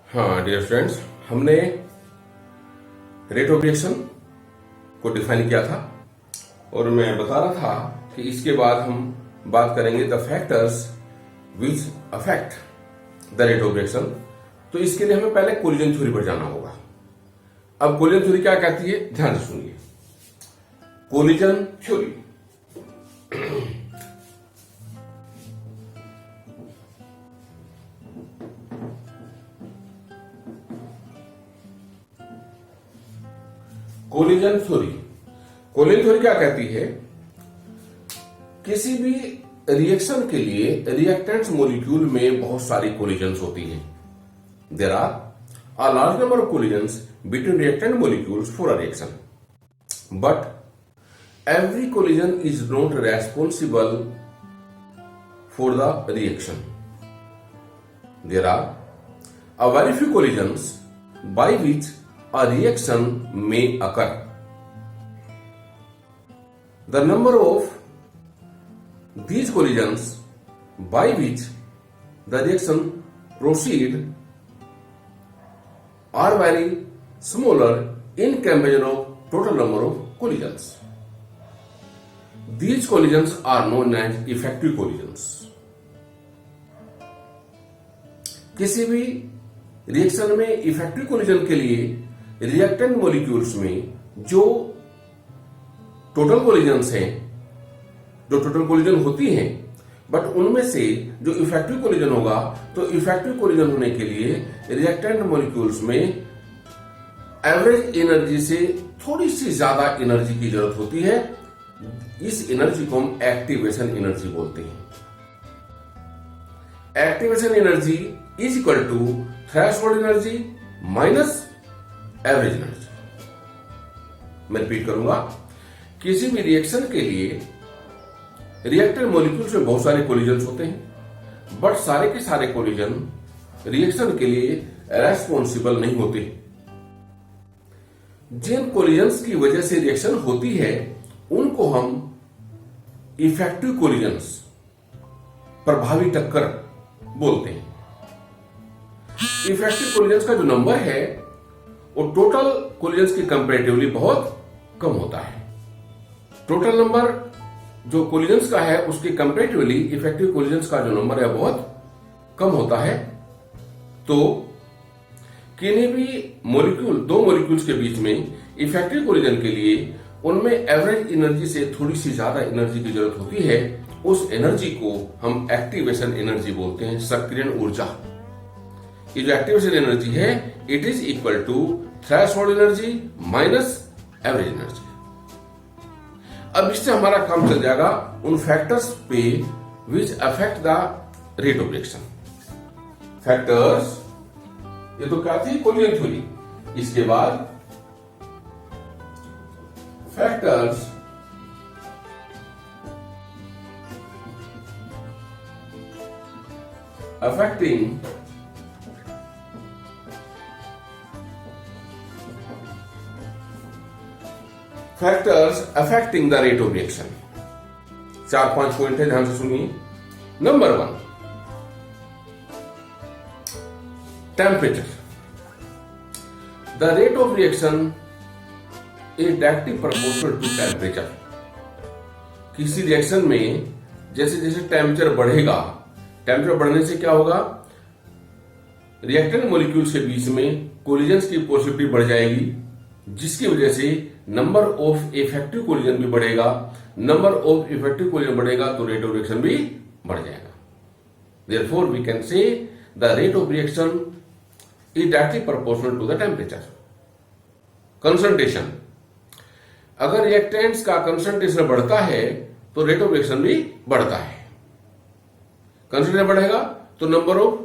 हाँ dear friends, हमने rate of reaction को डिफाइन किया था और मैं बता रहा था कि इसके बाद हम बात करेंगे the factors which affect the rate of reaction. तो इसके लिए हमें पहले कोलिजन थ्योरी पर जाना होगा। अब कोलिजन थ्योरी क्या कहती है, ध्यान से सुनिए। कोलिजन थ्योरी कोलिजन थ्योरी क्या कहती है, किसी भी रिएक्शन के लिए रिएक्टेंट्स मॉलिक्यूल में बहुत सारी कोलिजन्स होती हैं। There are a large number of collisions between reactant molecules for a reaction, but every collision is not responsible for the reaction. There are a very few collisions by which a reaction may occur. The number of these collisions by which the reaction proceed are very smaller in comparison of total number of collisions. These collisions are known as effective collisions. किसी भी reaction में effective collision के लिए reactant molecules में जो total collisions हैं, जो total collision होती हैं, बट उनमें से जो इफेक्टिव कोलिजन होगा, तो इफेक्टिव कोलिजन होने के लिए रिएक्टेंट मॉलिक्यूल्स में एवरेज एनर्जी से थोड़ी सी ज्यादा एनर्जी की जरूरत होती है। इस एनर्जी को हम एक्टिवेशन एनर्जी बोलते हैं। Activation energy is equal to threshold energy minus average energy. मैं रिपीट करूंगा, किसी भी रिएक्शन के लिए रिएक्टेंट मॉलिक्यूल्स में बहुत सारे कोलिजन्स होते हैं, बट सारे के सारे कोलिजन रिएक्शन के लिए रेस्पॉन्सिबल नहीं होते। जिन कोलिजन्स की वजह से रिएक्शन होती है उनको हम इफेक्टिव कोलिजन्स, प्रभावी टक्कर बोलते हैं। इफेक्टिव कोलिजन्स का जो नंबर है वो टोटल कोलिजन्स की कंपैरेटिवली बहुत कम होता है। टोटल नंबर जो कोलिजन्स का है उसके कंपैरेटिवली इफेक्टिव कोलिजन्स का जो नंबर है बहुत कम होता है। तो किन्हीं भी मॉलिक्यूल, दो मॉलिक्यूल्स के बीच में इफेक्टिव कोलिजन के लिए उनमें एवरेज एनर्जी से थोड़ी सी ज्यादा एनर्जी की जरूरत होती है। उस एनर्जी को हम एक्टिवेशन एनर्जी बोलते हैं, सक्रियण ऊर्जा। ये जो एक्टिवेशन एनर्जी है it is equal to threshold energy minus average energy. अब इससे हमारा काम चल जाएगा उन फैक्टर्स पे which affect the rate of reaction. Factors, ये तो क्या थी, कोलिजन थ्योरी। इसके बाद factors affecting the rate of reaction। 4-5 point है, ध्यान से सुनिए। Number 1, temperature. The rate of reaction is directly proportional to temperature. किसी रिएक्शन में जैसे जैसे टेम्परेचर बढ़ेगा, टेम्परेचर बढ़ने से क्या होगा, रिएक्टेंट मॉलिक्यूल्स के बीच में कोलिजन्स की पॉसिबिलिटी बढ़ जाएगी, जिसकी वजह से नंबर ऑफ इफेक्टिव कोलिजन भी बढ़ेगा। नंबर ऑफ इफेक्टिव कोलिजन बढ़ेगा तो रेट ऑफ रिएक्शन भी बढ़ जाएगा। Therefore we can say the rate of reaction is directly proportional to the temperature. Concentration, अगर रिएक्टेंट्स का कंसंट्रेशन बढ़ता है तो रेट ऑफ रिएक्शन भी बढ़ता है। कंसंट्रेशन बढ़ेगा तो नंबर ऑफ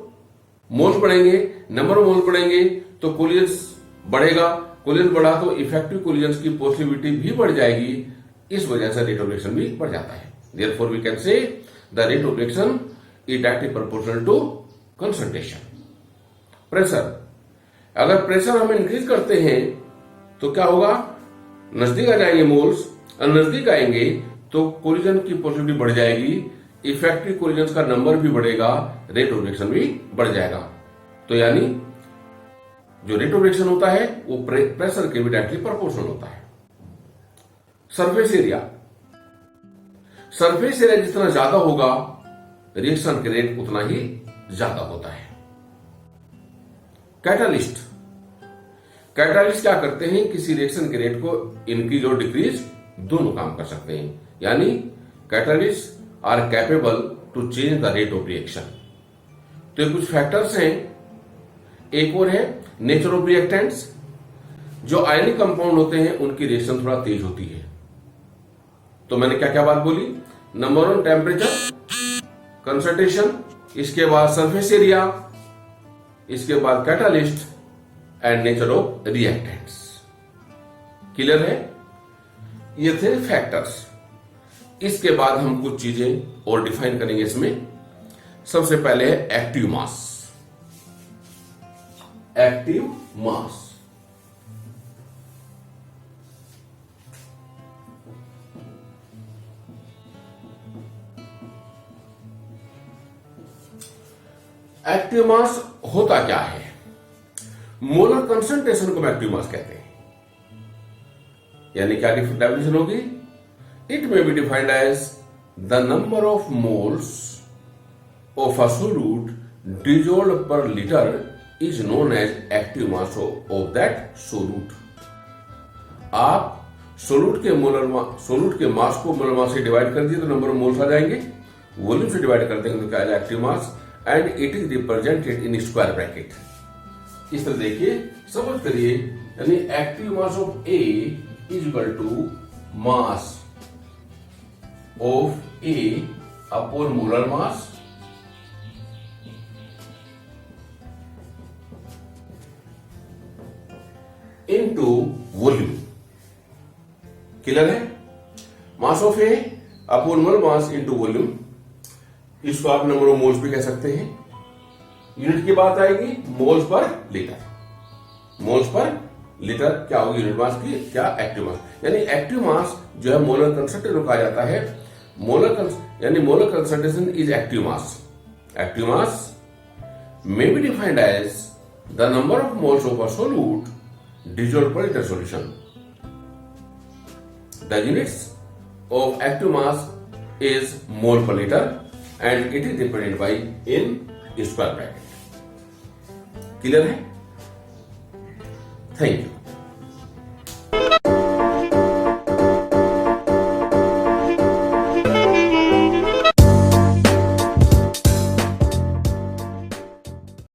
मोल्स बढ़ेंगे, नंबर ऑफ मोल्स बढ़ेंगे तो कोलिजन्स बढ़ेगा, कोलिजन बढ़ा तो इफेक्टिव कोलिजन्स की पॉसिबिलिटी भी बढ़ जाएगी। इस वजह से रेट ऑफ रिएक्शन भी बढ़ जाता है। Therefore we can say the rate of reaction is directly proportional to concentration. Pressure, अगर प्रेशर हम इंक्रीज करते हैं तो क्या होगा, नजदीक आ जाएंगे मोल्स, और नजदीक आएंगे तो कोलिजन की पॉसिबिलिटी बढ़ जाएगी, इफेक्टिव कोलिजन्स का नंबर भी बढ़ेगा, रेट ऑफ रिएक्शन भी बढ़ जाएगा। तो यानी जो रेट ऑफ रिएक्शन होता है वो प्रेशर के भी डायरेक्टली प्रोपोर्शनल होता है। सरफेस एरिया जितना ज्यादा होगा रिएक्शन के रेट उतना ही ज्यादा होता है। कैटालिस्ट क्या करते हैं, किसी रिएक्शन के रेट को इंक्रीज और डिक्रीज दोनों काम कर सकते हैं, यानी catalyst are capable to change the rate of reaction. तो ये कुछ फैक्टर्स हैं। एक और है नेचर ऑफ रिएक्टेंट्स। जो आयनिक कंपाउंड होते हैं उनकी रिएक्शन थोड़ा तेज होती है। तो मैंने क्या क्या बात बोली, नंबर 1 टेम्परेचर, कंसंट्रेशन, इसके बाद सरफेस एरिया, इसके बाद catalyst and nature of reactants. Clear है? ये थे फैक्टर्स। इसके बाद हम कुछ चीजें और डिफाइन करेंगे इसमें। सबसे पहले है एक्टिव मास। एक्टिव मास होता क्या है? मोलर कंसंट्रेशन को एक्टिव मास कहते हैं। यानी क्या डेफिनेशन होगी? It may be defined as the number of moles of a solute dissolved per litre is known as active mass of that solute. आप सोल्यूट के मास को मोलर मास से डिवाइड कर दिए तो नंबर ऑफ मोल्स आ जाएंगे। Volume से divide कर देंगे तो क्या आएगा? Active mass, and it is represented in square bracket. इस तरह देखिए, समझ करिए, यानी active mass of A is equal to mass of A upon molar mass into volume. Clear है? Mass of A upon molar mass into volume. इसको आप number of moles भी कह सकते हैं। यूनिट की बात आएगी moles per litre. Moles per litre क्या होगी यूनिट मास की? क्या? Active mass. यानी एक्टिव मास जो है मोलर कंसंट्रेशन को कहा जाता है। यानी molar concentration is active mass. Active mass may be defined as the number of moles of a solute dissolved per liter solution. The units of active mass is mole per liter and it is represented by in square bracket. Clear है? Thank you.